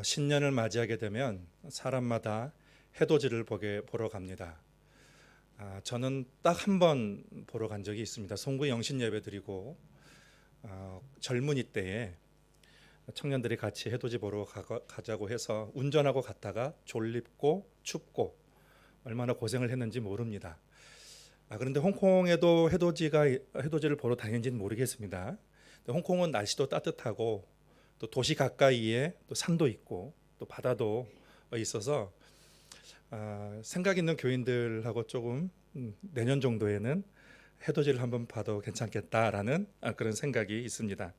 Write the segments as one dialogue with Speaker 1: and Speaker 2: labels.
Speaker 1: 신년을 맞이하게 되면 사람마다 해돋이를 보러 갑니다. 저는 딱 한 번 보러 간 적이 있습니다. 송구 영신 예배 드리고 젊은이 때에 청년들이 같이 해돋이 보러 가자고 해서 운전하고 갔다가 졸립고 춥고 얼마나 고생을 했는지 모릅니다. 그런데 홍콩에도 해돋이를 보러 다니는지는 모르겠습니다. 홍콩은 날씨도 따뜻하고 또 도시 가까이에 또 산도 있고 또 바다도 있어서 생각 있는 교인들하고 조금 내년 정도에는 해돋이를 한번 봐도 괜찮겠다라는 그런 생각이 있습니다.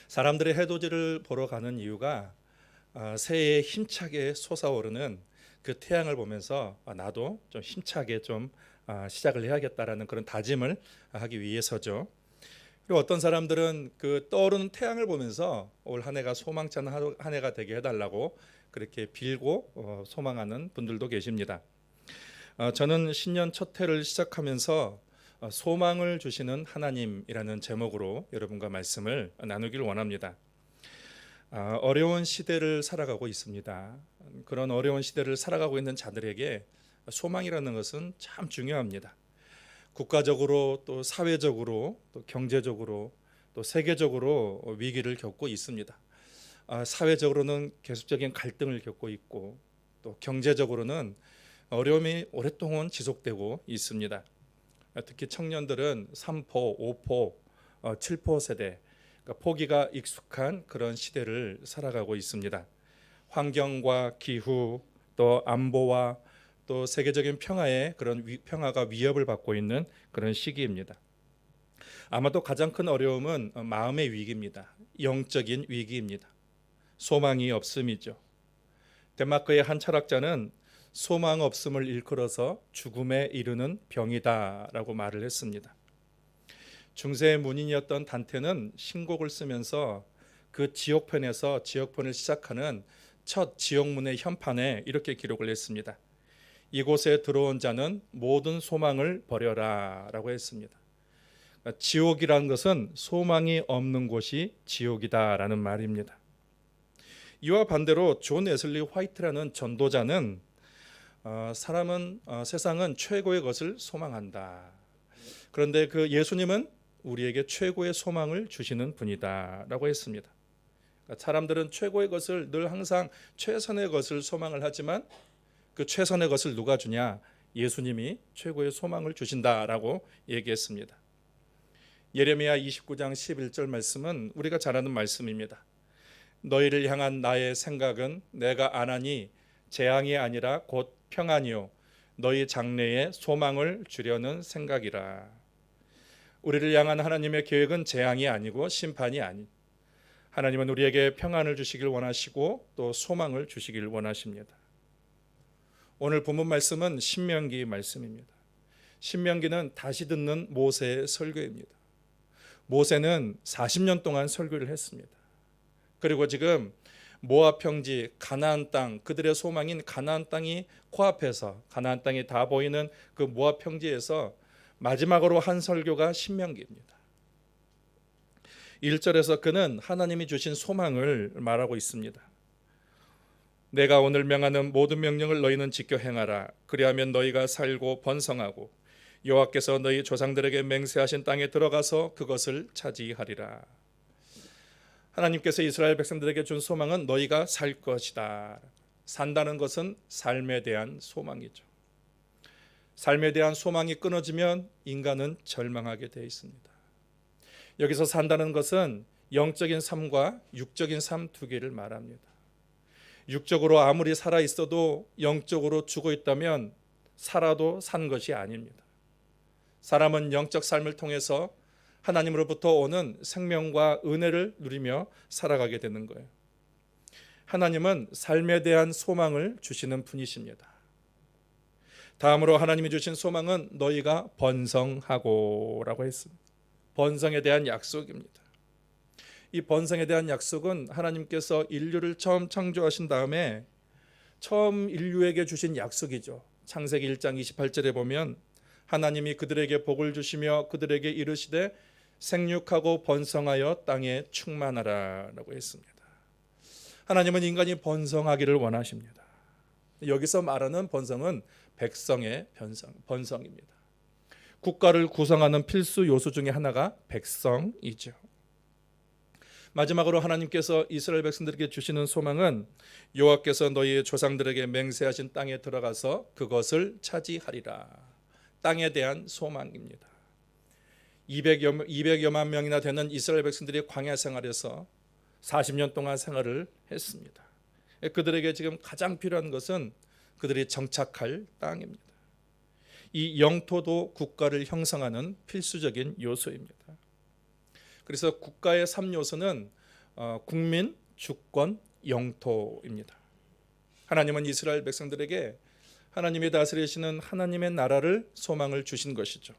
Speaker 1: 사람들이 해돋이를 보러 가는 이유가 새해에 힘차게 솟아오르는 그 태양을 보면서 나도 좀 힘차게 좀 시작을 해야겠다라는 그런 다짐을 하기 위해서죠. 그리고 어떤 사람들은 그 떠오르는 태양을 보면서 올 한 해가 소망찬 한 해가 되게 해달라고 그렇게 빌고 소망하는 분들도 계십니다. 저는 신년 첫 해를 시작하면서 소망을 주시는 하나님이라는 제목으로 여러분과 말씀을 나누길 원합니다. 어려운 시대를 살아가고 있습니다. 그런 어려운 시대를 살아가고 있는 자들에게 소망이라는 것은 참 중요합니다. 국가적으로 또 사회적으로 또 경제적으로 또 세계적으로 위기를 겪고 있습니다. 사회적으로는 계속적인 갈등을 겪고 있고 또 경제적으로는 어려움이 오랫동안 지속되고 있습니다. 특히 청년들은 3포, 5포, 7포 세대, 그러니까 포기가 익숙한 그런 시대를 살아가고 있습니다. 환경과 기후 또 안보와 또 세계적인 평화의 그런 평화가 위협을 받고 있는 그런 시기입니다. 아마도 가장 큰 어려움은 마음의 위기입니다. 영적인 위기입니다. 소망이 없음이죠. 덴마크의 한 철학자는 소망 없음을 일컬어서 죽음에 이르는 병이다라고 말을 했습니다. 중세의 문인이었던 단테는 신곡을 쓰면서 그 지옥편에서 지옥편을 시작하는 첫 지옥문의 현판에 이렇게 기록을 했습니다. 이곳에 들어온 자는 모든 소망을 버려라 라고 했습니다. 지옥이라는 것은 소망이 없는 곳이 지옥이다라는 말입니다. 이와 반대로 존 웨슬리 화이트라는 전도자는 세상은 최고의 것을 소망한다. 그런데 그 예수님은 우리에게 최고의 소망을 주시는 분이다라고 했습니다. 사람들은 최고의 것을 늘 항상 최선의 것을 소망을 하지만 그 최선의 것을 누가 주냐? 예수님이 최고의 소망을 주신다라고 얘기했습니다. 예레미야 29장 11절 말씀은 우리가 잘 아는 말씀입니다. 너희를 향한 나의 생각은 내가 안 하니 재앙이 아니라 곧 평안이요 너희 장래에 소망을 주려는 생각이라. 우리를 향한 하나님의 계획은 재앙이 아니고 심판이 아닌, 하나님은 우리에게 평안을 주시길 원하시고 또 소망을 주시길 원하십니다. 오늘 본문 말씀은 신명기 말씀입니다. 신명기는 다시 듣는 모세의 설교입니다. 모세는 40년 동안 설교를 했습니다. 그리고 지금 모압 평지 가나안 땅, 그들의 소망인 가나안 땅이 코앞에서 가나안 땅이 다 보이는 그 모압 평지에서 마지막으로 한 설교가 신명기입니다. 1절에서 그는 하나님이 주신 소망을 말하고 있습니다. 내가 오늘 명하는 모든 명령을 너희는 지켜 행하라. 그리하면 너희가 살고 번성하고 여호와께서 너희 조상들에게 맹세하신 땅에 들어가서 그것을 차지하리라. 하나님께서 이스라엘 백성들에게 준 소망은 너희가 살 것이다. 산다는 것은 삶에 대한 소망이죠. 삶에 대한 소망이 끊어지면 인간은 절망하게 되어 있습니다. 여기서 산다는 것은 영적인 삶과 육적인 삶 두 개를 말합니다. 육적으로 아무리 살아 있어도 영적으로 죽어 있다면 살아도 산 것이 아닙니다. 사람은 영적 삶을 통해서 하나님으로부터 오는 생명과 은혜를 누리며 살아가게 되는 거예요. 하나님은 삶에 대한 소망을 주시는 분이십니다. 다음으로 하나님이 주신 소망은 너희가 번성하고 라고 했습니다. 번성에 대한 약속입니다. 이 번성에 대한 약속은 하나님께서 인류를 처음 창조하신 다음에 처음 인류에게 주신 약속이죠. 창세기 1장 28절에 보면 하나님이 그들에게 복을 주시며 그들에게 이르시되 생육하고 번성하여 땅에 충만하라 라고 했습니다. 하나님은 인간이 번성하기를 원하십니다. 여기서 말하는 번성은 백성의 번성입니다. 국가를 구성하는 필수 요소 중에 하나가 백성이죠. 마지막으로 하나님께서 이스라엘 백성들에게 주시는 소망은 여호와께서 너희의 조상들에게 맹세하신 땅에 들어가서 그것을 차지하리라. 땅에 대한 소망입니다. 200여만 명이나 되는 이스라엘 백성들이 광야 생활에서 40년 동안 생활을 했습니다. 그들에게 지금 가장 필요한 것은 그들이 정착할 땅입니다. 이 영토도 국가를 형성하는 필수적인 요소입니다. 그래서 국가의 3요소는 국민, 주권, 영토입니다. 하나님은 이스라엘 백성들에게 하나님이 다스리시는 하나님의 나라를 소망을 주신 것이죠.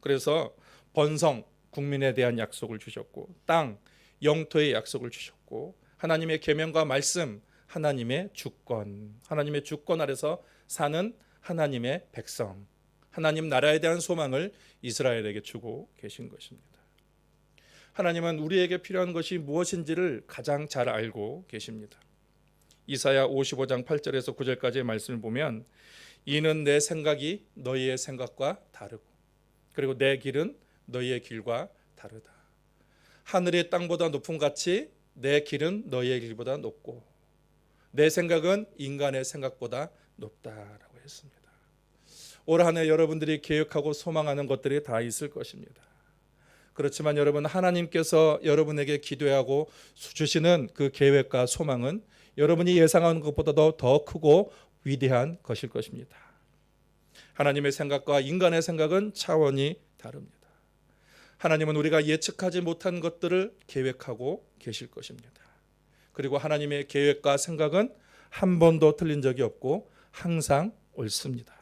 Speaker 1: 그래서 번성, 국민에 대한 약속을 주셨고, 땅, 영토의 약속을 주셨고, 하나님의 계명과 말씀, 하나님의 주권 아래서 사는 하나님의 백성, 하나님 나라에 대한 소망을 이스라엘에게 주고 계신 것입니다. 하나님은 우리에게 필요한 것이 무엇인지를 가장 잘 알고 계십니다. 이사야 55장 8절에서 9절까지의 말씀을 보면 이는 내 생각이 너희의 생각과 다르고 그리고 내 길은 너희의 길과 다르다. 하늘이 땅보다 높음 같이 내 길은 너희의 길보다 높고 내 생각은 인간의 생각보다 높다라고 했습니다. 올 한 해 여러분들이 계획하고 소망하는 것들이 다 있을 것입니다. 그렇지만 여러분, 하나님께서 여러분에게 기도하고 주시는 그 계획과 소망은 여러분이 예상하는 것보다도 더 크고 위대한 것일 것입니다. 하나님의 생각과 인간의 생각은 차원이 다릅니다. 하나님은 우리가 예측하지 못한 것들을 계획하고 계실 것입니다. 그리고 하나님의 계획과 생각은 한 번도 틀린 적이 없고 항상 옳습니다.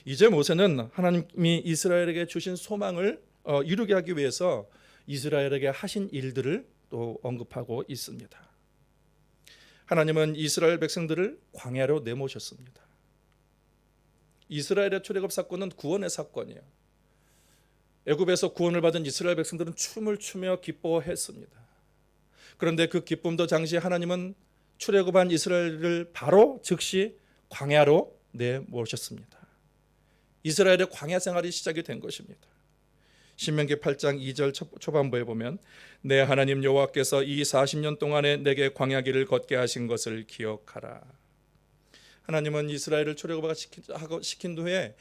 Speaker 1: 이제 모세는 하나님이 이스라엘에게 주신 소망을 이루게 하기 위해서 이스라엘에게 하신 일들을 또 언급하고 있습니다. 하나님은 이스라엘 백성들을 광야로 내모셨습니다. 이스라엘의 출애굽 사건은 구원의 사건이에요. 애굽에서 구원을 받은 이스라엘 백성들은 춤을 추며 기뻐했습니다. 그런데 그 기쁨도 당시 하나님은 출애굽한 이스라엘을 바로 즉시 광야로 내모셨습니다. 이스라엘의 광야 생활이 시작이 된 것입니다. 신명기 8장 2절 초반부에 보면 내 하나님 여호와께서 이 40년 동안에 내게 광야길을 걷게 하신 것을 기억하라. 하나님은 이스라엘을 출애굽시킨 후에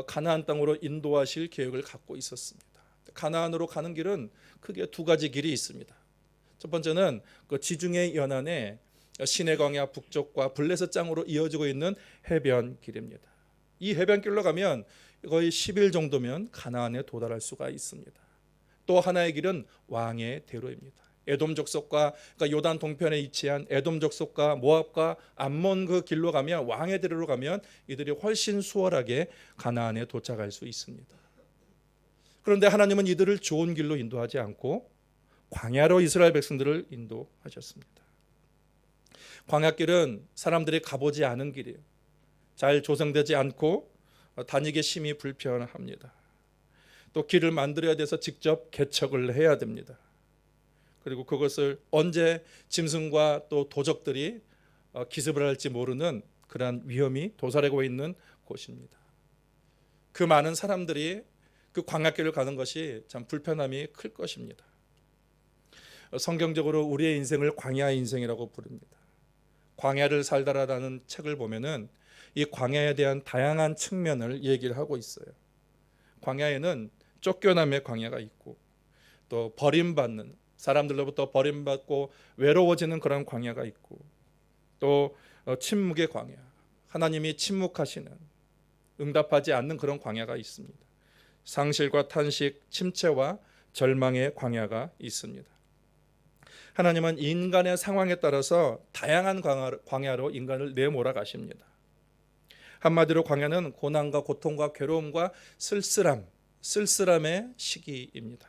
Speaker 1: 가나안 땅으로 인도하실 계획을 갖고 있었습니다. 가나안으로 가는 길은 크게 두 가지 길이 있습니다. 첫 번째는 그 지중해 연안에 시내 광야 북쪽과 블레셋 땅으로 이어지고 있는 해변 길입니다. 이 해변길로 가면 거의 10일 정도면 가나안에 도달할 수가 있습니다. 또 하나의 길은 왕의 대로입니다. 에돔 족속과 그러니까 요단 동편에 위치한 에돔 족속과 모압과 암몬 그 길로 가면 왕의 대로로 가면 이들이 훨씬 수월하게 가나안에 도착할 수 있습니다. 그런데 하나님은 이들을 좋은 길로 인도하지 않고 광야로 이스라엘 백성들을 인도하셨습니다. 광야길은 사람들이 가보지 않은 길이에요. 잘 조성되지 않고 다니기 심히 불편합니다. 또 길을 만들어야 돼서 직접 개척을 해야 됩니다. 그리고 그것을 언제 짐승과 또 도적들이 기습을 할지 모르는 그러한 위험이 도사리고 있는 곳입니다. 그 많은 사람들이 그 광야길을 가는 것이 참 불편함이 클 것입니다. 성경적으로 우리의 인생을 광야 인생이라고 부릅니다. 광야를 살다라는 책을 보면은 이 광야에 대한 다양한 측면을 얘기를 하고 있어요. 광야에는 쫓겨남의 광야가 있고 또 버림받는 사람들로부터 버림받고 외로워지는 그런 광야가 있고 또 침묵의 광야, 하나님이 침묵하시는 응답하지 않는 그런 광야가 있습니다. 상실과 탄식, 침체와 절망의 광야가 있습니다. 하나님은 인간의 상황에 따라서 다양한 광야로 인간을 내몰아 가십니다. 한마디로 광야는 고난과 고통과 괴로움과 쓸쓸함의 시기입니다.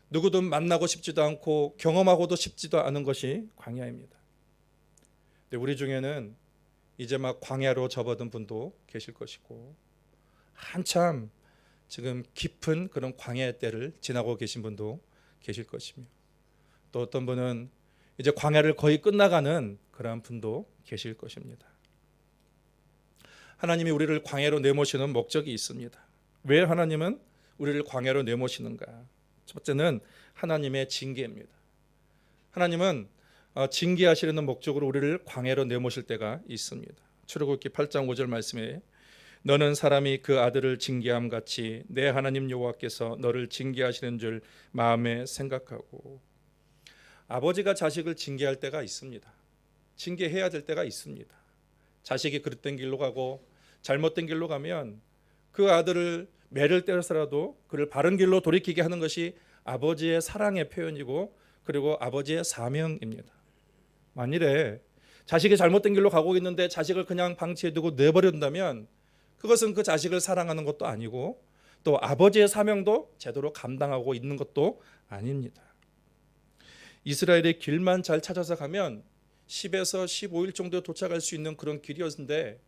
Speaker 1: 누구든 만나고 싶지도 않고 경험하고도 싶지도 않은 것이 광야입니다. 근데 우리 중에는 이제 막 광야로 접어든 분도 계실 것이고 한참 지금 깊은 그런 광야의 때를 지나고 계신 분도 계실 것이며 또 어떤 분은 이제 광야를 거의 끝나가는 그러한 분도 계실 것입니다. 하나님이 우리를 광야로 내모시는 목적이 있습니다. 왜 하나님은 우리를 광야로 내모시는가? 첫 번째는 하나님의 징계입니다. 하나님은 징계하시려는 목적으로 우리를 광야로 내모실 때가 있습니다. 출애굽기 8장 5절 말씀에 너는 사람이 그 아들을 징계함 같이 내 하나님 여호와께서 너를 징계하시는 줄 마음에 생각하고. 아버지가 자식을 징계할 때가 있습니다. 징계해야 될 때가 있습니다. 자식이 그릇된 길로 가고 잘못된 길로 가면 그 아들을 매를 때려서라도 그를 바른 길로 돌이키게 하는 것이 아버지의 사랑의 표현이고 그리고 아버지의 사명입니다. 만일에 자식이 잘못된 길로 가고 있는데 자식을 그냥 방치해두고 내버려둔다면 그것은 그 자식을 사랑하는 것도 아니고 또 아버지의 사명도 제대로 감당하고 있는 것도 아닙니다. 이스라엘의 길만 잘 찾아서 가면 10에서 15일 정도에 도착할 수 있는 그런 길이었는데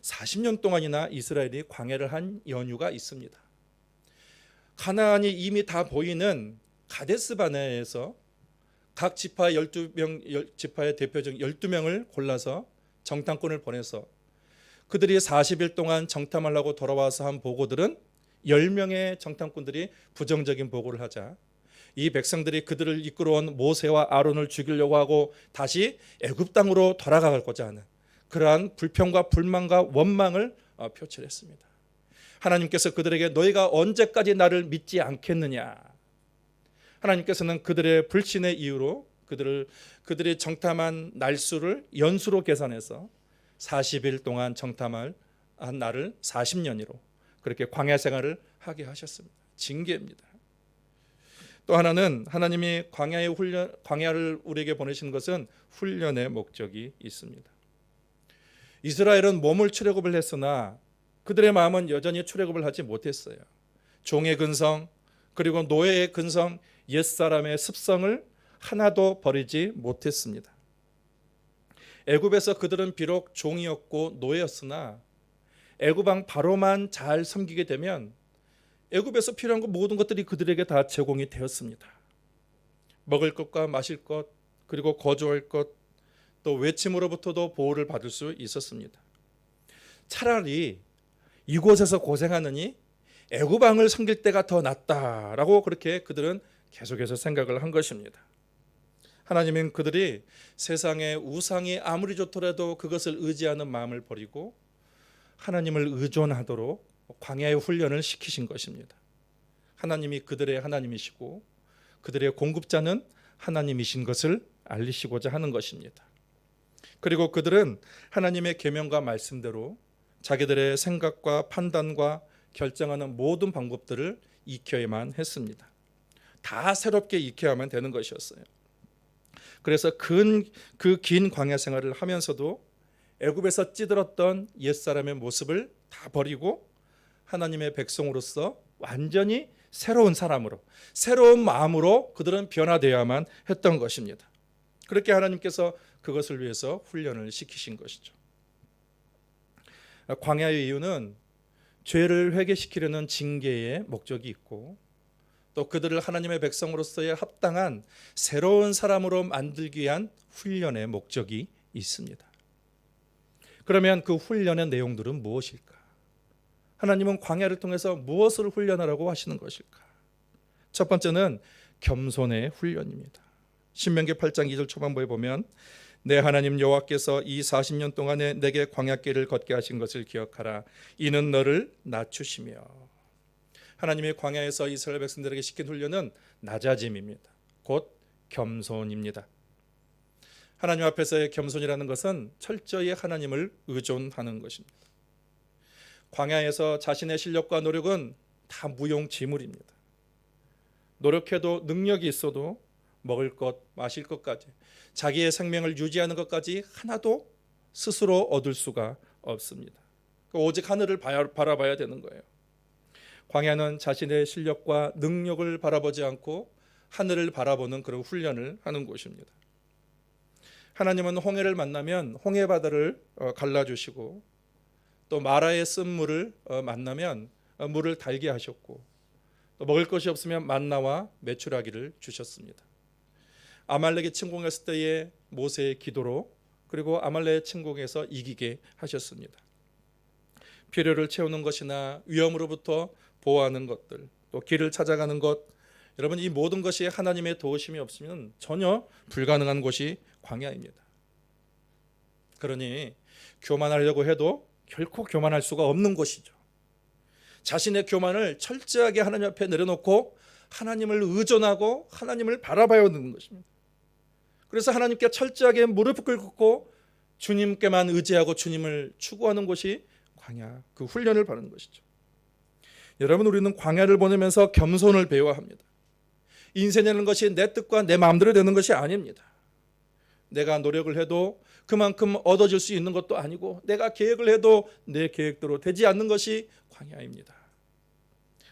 Speaker 1: 40년 동안이나 이스라엘이 광야를 한 연유가 있습니다. 가나안이 이미 다 보이는 가데스 바네아에서 각 지파 12명, 지파의 대표적 12명을 골라서 정탐꾼을 보내서 그들이 40일 동안 정탐하려고 돌아와서 한 보고들은 10명의 정탐꾼들이 부정적인 보고를 하자 이 백성들이 그들을 이끌어온 모세와 아론을 죽이려고 하고 다시 애굽 땅으로 돌아가고자 하는 그러한 불평과 불만과 원망을 표출했습니다. 하나님께서 그들에게 너희가 언제까지 나를 믿지 않겠느냐. 하나님께서는 그들의 불신의 이유로 그들이 정탐한 날수를 연수로 계산해서 40일 동안 정탐할 한 날을 40년으로 그렇게 광야 생활을 하게 하셨습니다. 징계입니다. 또 하나는 하나님이 광야를 우리에게 보내신 것은 훈련의 목적이 있습니다. 이스라엘은 몸을 출애굽을 했으나 그들의 마음은 여전히 출애굽을 하지 못했어요. 종의 근성 그리고 노예의 근성 옛사람의 습성을 하나도 버리지 못했습니다. 애굽에서 그들은 비록 종이었고 노예였으나 애굽 왕 바로만 잘 섬기게 되면 애굽에서 필요한 모든 것들이 그들에게 다 제공이 되었습니다. 먹을 것과 마실 것 그리고 거주할 것 또 외침으로부터도 보호를 받을 수 있었습니다. 차라리 이곳에서 고생하느니 애굽 왕을 섬길 때가 더 낫다라고 그렇게 그들은 계속해서 생각을 한 것입니다. 하나님은 그들이 세상의 우상이 아무리 좋더라도 그것을 의지하는 마음을 버리고 하나님을 의존하도록 광야의 훈련을 시키신 것입니다. 하나님이 그들의 하나님이시고 그들의 공급자는 하나님이신 것을 알리시고자 하는 것입니다. 그리고 그들은 하나님의 계명과 말씀대로 자기들의 생각과 판단과 결정하는 모든 방법들을 익혀야만 했습니다. 다 새롭게 익혀야만 되는 것이었어요. 그래서 그 긴 광야 생활을 하면서도 애굽에서 찌들었던 옛사람의 모습을 다 버리고 하나님의 백성으로서 완전히 새로운 사람으로 새로운 마음으로 그들은 변화되어야만 했던 것입니다. 그렇게 하나님께서 그것을 위해서 훈련을 시키신 것이죠. 광야의 이유는 죄를 회개시키려는 징계의 목적이 있고 또 그들을 하나님의 백성으로서의 합당한 새로운 사람으로 만들기 위한 훈련의 목적이 있습니다. 그러면 그 훈련의 내용들은 무엇일까? 하나님은 광야를 통해서 무엇을 훈련하라고 하시는 것일까? 첫 번째는 겸손의 훈련입니다. 신명기 8장 2절 초반부에 보면 내 하나님 여호와께서 이 40년 동안에 내게 광야길을 걷게 하신 것을 기억하라. 이는 너를 낮추시며. 하나님의 광야에서 이스라엘 백성들에게 시킨 훈련은 낮아짐입니다. 곧 겸손입니다. 하나님 앞에서의 겸손이라는 것은 철저히 하나님을 의존하는 것입니다. 광야에서 자신의 실력과 노력은 다 무용지물입니다. 노력해도 능력이 있어도 먹을 것, 마실 것까지 자기의 생명을 유지하는 것까지 하나도 스스로 얻을 수가 없습니다. 오직 하늘을 바라봐야 되는 거예요. 광야는 자신의 실력과 능력을 바라보지 않고 하늘을 바라보는 그런 훈련을 하는 곳입니다. 하나님은 홍해를 만나면 홍해 바다를 갈라주시고 또 마라의 쓴물을 만나면 물을 달게 하셨고 또 먹을 것이 없으면 만나와 메추라기를 주셨습니다. 아말렉이 침공했을 때의 모세의 기도로 그리고 아말렉 침공에서 이기게 하셨습니다. 필요를 채우는 것이나 위험으로부터 보호하는 것들, 또 길을 찾아가는 것, 여러분 이 모든 것이 하나님의 도우심이 없으면 전혀 불가능한 곳이 광야입니다. 그러니 교만하려고 해도 결코 교만할 수가 없는 곳이죠. 자신의 교만을 철저하게 하나님 앞에 내려놓고 하나님을 의존하고 하나님을 바라봐야 하는 것입니다. 그래서 하나님께 철저하게 무릎을 꿇고 주님께만 의지하고 주님을 추구하는 것이 광야, 그 훈련을 받는 것이죠. 여러분, 우리는 광야를 보내면서 겸손을 배워야 합니다. 인생이라는 것이 내 뜻과 내 마음대로 되는 것이 아닙니다. 내가 노력을 해도 그만큼 얻어질 수 있는 것도 아니고 내가 계획을 해도 내 계획대로 되지 않는 것이 광야입니다.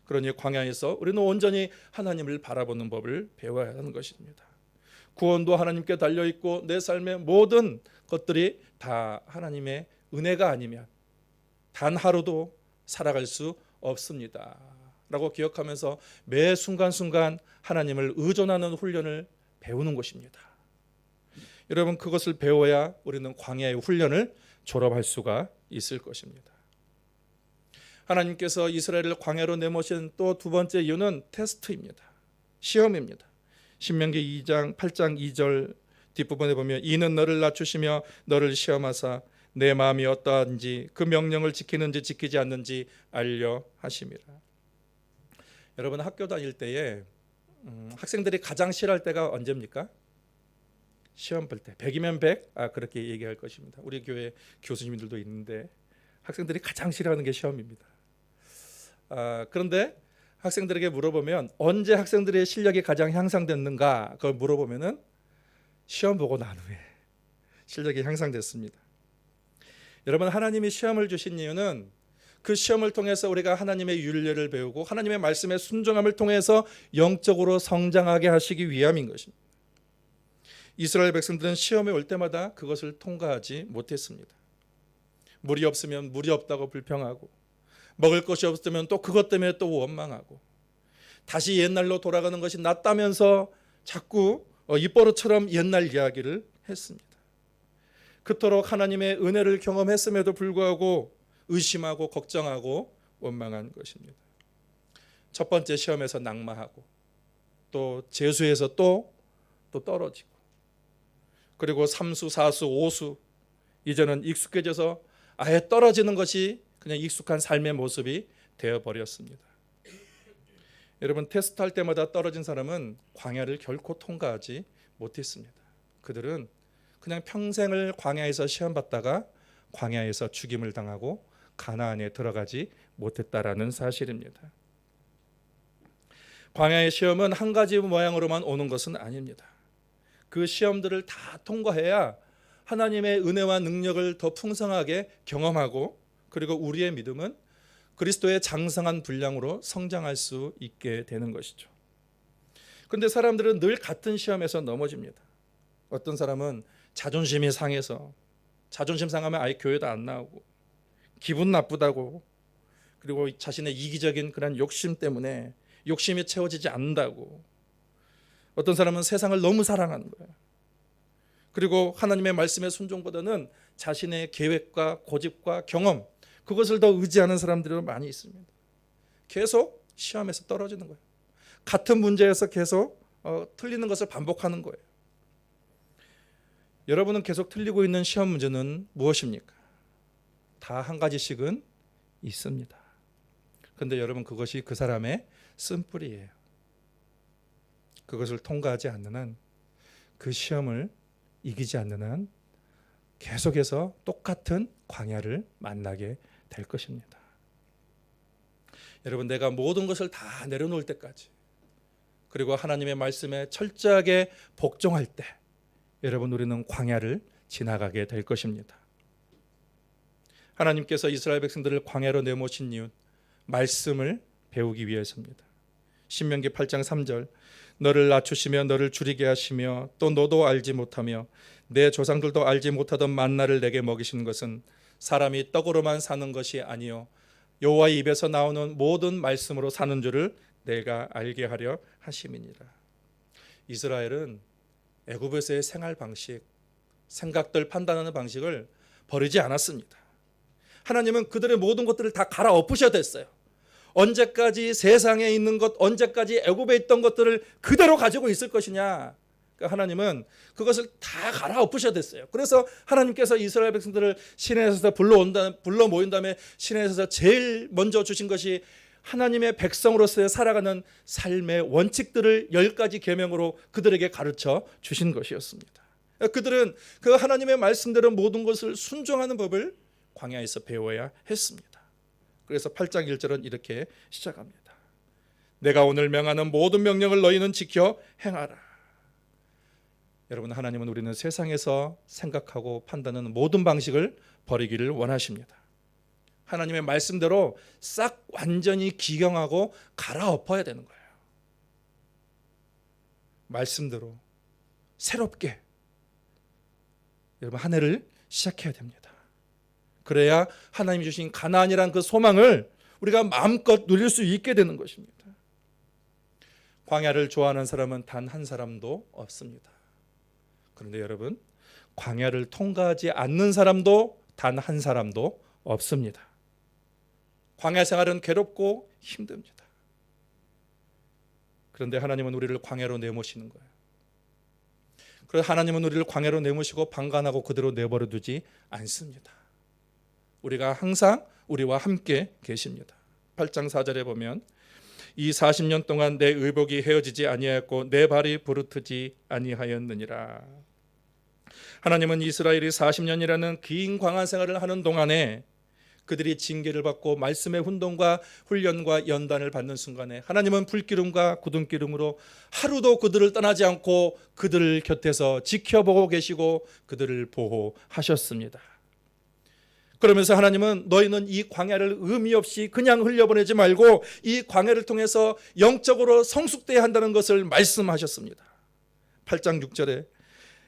Speaker 1: 그러니 광야에서 우리는 온전히 하나님을 바라보는 법을 배워야 하는 것입니다. 구원도 하나님께 달려있고 내 삶의 모든 것들이 다 하나님의 은혜가 아니면 단 하루도 살아갈 수 없습니다 라고 기억하면서 매 순간순간 하나님을 의존하는 훈련을 배우는 것입니다. 여러분, 그것을 배워야 우리는 광야의 훈련을 졸업할 수가 있을 것입니다. 하나님께서 이스라엘을 광야로 내모신 또 두 번째 이유는 테스트입니다. 시험입니다. 신명기 2장 8장 2절 뒷부분에 보면 이는 너를 낮추시며 너를 시험하사 내 마음이 어떠한지 그 명령을 지키는지 지키지 않는지 알려 하심이라. 여러분, 학교 다닐 때에 학생들이 가장 싫어할 때가 언제입니까? 시험 볼 때. 100이면 100? 그렇게 얘기할 것입니다. 우리 교회 교수님들도 있는데 학생들이 가장 싫어하는 게 시험입니다. 그런데 학생들에게 물어보면 언제 학생들의 실력이 가장 향상됐는가? 그걸 물어보면은 시험 보고 난 후에 실력이 향상됐습니다. 여러분, 하나님이 시험을 주신 이유는 그 시험을 통해서 우리가 하나님의 윤례를 배우고 하나님의 말씀에 순종함을 통해서 영적으로 성장하게 하시기 위함인 것입니다. 이스라엘 백성들은 시험에 올 때마다 그것을 통과하지 못했습니다. 물이 없으면 물이 없다고 불평하고 먹을 것이 없으면 또 그것 때문에 또 원망하고 다시 옛날로 돌아가는 것이 낫다면서 자꾸 입버릇처럼 옛날 이야기를 했습니다. 그토록 하나님의 은혜를 경험했음에도 불구하고 의심하고 걱정하고 원망한 것입니다. 첫 번째 시험에서 낙마하고 또 재수에서 또 떨어지고 그리고 3수, 4수, 5수 이제는 익숙해져서 아예 떨어지는 것이 그냥 익숙한 삶의 모습이 되어버렸습니다. 여러분, 테스트할 때마다 떨어진 사람은 광야를 결코 통과하지 못했습니다. 그들은 그냥 평생을 광야에서 시험받다가 광야에서 죽임을 당하고 가나안에 들어가지 못했다라는 사실입니다. 광야의 시험은 한 가지 모양으로만 오는 것은 아닙니다. 그 시험들을 다 통과해야 하나님의 은혜와 능력을 더 풍성하게 경험하고 그리고 우리의 믿음은 그리스도의 장성한 분량으로 성장할 수 있게 되는 것이죠. 그런데 사람들은 늘 같은 시험에서 넘어집니다. 어떤 사람은 자존심이 상해서 자존심 상하면 아예 교회도 안 나오고 기분 나쁘다고 그리고 자신의 이기적인 그런 욕심 때문에 욕심이 채워지지 않는다고 어떤 사람은 세상을 너무 사랑하는 거예요. 그리고 하나님의 말씀의 순종보다는 자신의 계획과 고집과 경험 그것을 더 의지하는 사람들이 많이 있습니다. 계속 시험에서 떨어지는 거예요. 같은 문제에서 계속 틀리는 것을 반복하는 거예요. 여러분은 계속 틀리고 있는 시험 문제는 무엇입니까? 다 한 가지씩은 있습니다. 그런데 여러분 그것이 그 사람의 쓴뿌리예요. 그것을 통과하지 않는 한 그 시험을 이기지 않는 한 계속해서 똑같은 광야를 만나게 될 것입니다. 여러분, 내가 모든 것을 다 내려놓을 때까지 그리고 하나님의 말씀에 철저하게 복종할 때 여러분 우리는 광야를 지나가게 될 것입니다. 하나님께서 이스라엘 백성들을 광야로 내모신 이유는 말씀을 배우기 위해서입니다. 신명기 8장 3절 너를 낮추시며 너를 줄이게 하시며 또 너도 알지 못하며 내 조상들도 알지 못하던 만나를 내게 먹이신 것은 사람이 떡으로만 사는 것이 아니요 여호와의 입에서 나오는 모든 말씀으로 사는 줄을 내가 알게 하려 하심이니라. 이스라엘은 애굽에서의 생활 방식, 생각들 판단하는 방식을 버리지 않았습니다. 하나님은 그들의 모든 것들을 다 갈아엎으셔야 됐어요. 언제까지 세상에 있는 것, 언제까지 애굽에 있던 것들을 그대로 가지고 있을 것이냐. 그러니까 하나님은 그것을 다 갈아엎으셔야 됐어요. 그래서 하나님께서 이스라엘 백성들을 시내에서 불러 모인 다음에 시내에서 제일 먼저 주신 것이 하나님의 백성으로서의 살아가는 삶의 원칙들을 10가지 계명으로 그들에게 가르쳐 주신 것이었습니다. 그들은 그 하나님의 말씀대로 모든 것을 순종하는 법을 광야에서 배워야 했습니다. 그래서 8장 1절은 이렇게 시작합니다. 내가 오늘 명하는 모든 명령을 너희는 지켜 행하라. 여러분, 하나님은 우리는 세상에서 생각하고 판단하는 모든 방식을 버리기를 원하십니다. 하나님의 말씀대로 싹 완전히 기경하고 갈아엎어야 되는 거예요. 말씀대로 새롭게 여러분 한 해를 시작해야 됩니다. 그래야 하나님이 주신 가나안이란 그 소망을 우리가 마음껏 누릴 수 있게 되는 것입니다. 광야를 좋아하는 사람은 단 한 사람도 없습니다. 그런데 여러분, 광야를 통과하지 않는 사람도 단 한 사람도 없습니다. 광야 생활은 괴롭고 힘듭니다. 그런데 하나님은 우리를 광야로 내모시는 거예요. 그래서 하나님은 우리를 광야로 내모시고 방관하고 그대로 내버려 두지 않습니다. 우리가 항상 우리와 함께 계십니다. 8장 4절에 보면 이 40년 동안 내 의복이 헤어지지 아니하였고 내 발이 부르트지 아니하였느니라. 하나님은 이스라엘이 40년이라는 긴 광야 생활을 하는 동안에 그들이 징계를 받고 말씀의 훈동과 훈련과 연단을 받는 순간에 하나님은 불기름과 굳은기름으로 하루도 그들을 떠나지 않고 그들 곁에서 지켜보고 계시고 그들을 보호하셨습니다. 그러면서 하나님은 너희는 이 광야를 의미 없이 그냥 흘려보내지 말고 이 광야를 통해서 영적으로 성숙돼야 한다는 것을 말씀하셨습니다. 8장 6절에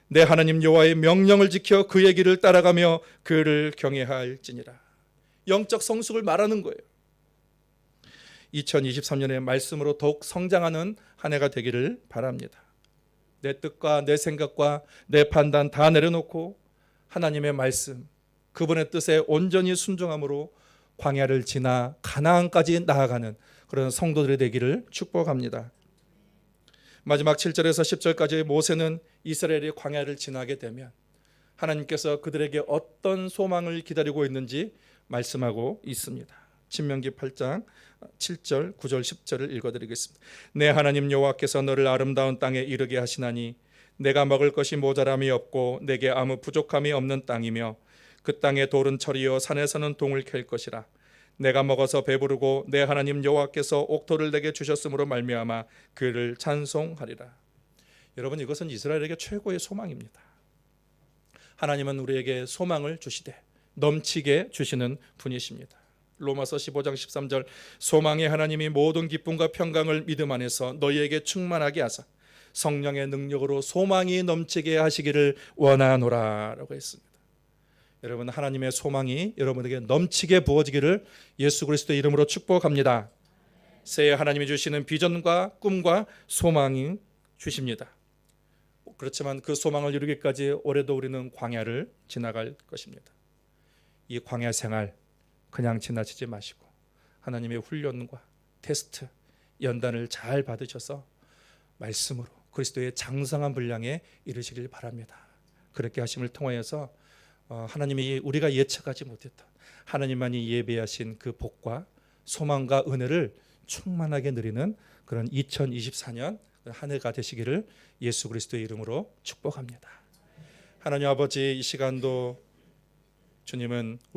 Speaker 1: 내 하나님 여호와의 명령을 지켜 그의 길을 따라가며 그를 경외할지니라. 영적 성숙을 말하는 거예요. 2023년의 말씀으로 더욱 성장하는 한 해가 되기를 바랍니다. 내 뜻과 내 생각과 내 판단 다 내려놓고 하나님의 말씀, 그분의 뜻에 온전히 순종함으로 광야를 지나 가나안까지 나아가는 그런 성도들이 되기를 축복합니다. 마지막 7절에서 10절까지 모세는 이스라엘이 광야를 지나게 되면 하나님께서 그들에게 어떤 소망을 기다리고 있는지 말씀하고 있습니다. 신명기 8장 7절, 9절, 10절을 읽어드리겠습니다. 내 하나님 여호와께서 너를 아름다운 땅에 이르게 하시나니 내가 먹을 것이 모자람이 없고 내게 아무 부족함이 없는 땅이며 그 땅의 돌은 철이요 산에서는 동을 캘 것이라. 내가 먹어서 배부르고 내 하나님 여호와께서 옥토를 내게 주셨으므로 말미암아 그를 찬송하리라. 여러분, 이것은 이스라엘에게 최고의 소망입니다. 하나님은 우리에게 소망을 주시되 넘치게 주시는 분이십니다. 로마서 15장 13절 소망의 하나님이 모든 기쁨과 평강을 믿음 안에서 너희에게 충만하게 하사 성령의 능력으로 소망이 넘치게 하시기를 원하노라 라고 했습니다. 여러분, 하나님의 소망이 여러분에게 넘치게 부어지기를 예수 그리스도의 이름으로 축복합니다. 새해 하나님이 주시는 비전과 꿈과 소망이 주십니다. 그렇지만 그 소망을 이루기까지 올해도 우리는 광야를 지나갈 것입니다. 이 광야 생활 그냥 지나치지 마시고 하나님의 훈련과 테스트, 연단을 잘 받으셔서 말씀으로 그리스도의 장성한 분량에 이르시길 바랍니다. 그렇게 하심을 통하여서 하나님이 우리가 예측하지 못했던 하나님만이 예배하신 그 복과 소망과 은혜를 충만하게 누리는 그런 2024년 한 해가 되시기를 예수 그리스도의 이름으로 축복합니다. 하나님 아버지, 이 시간도 주님은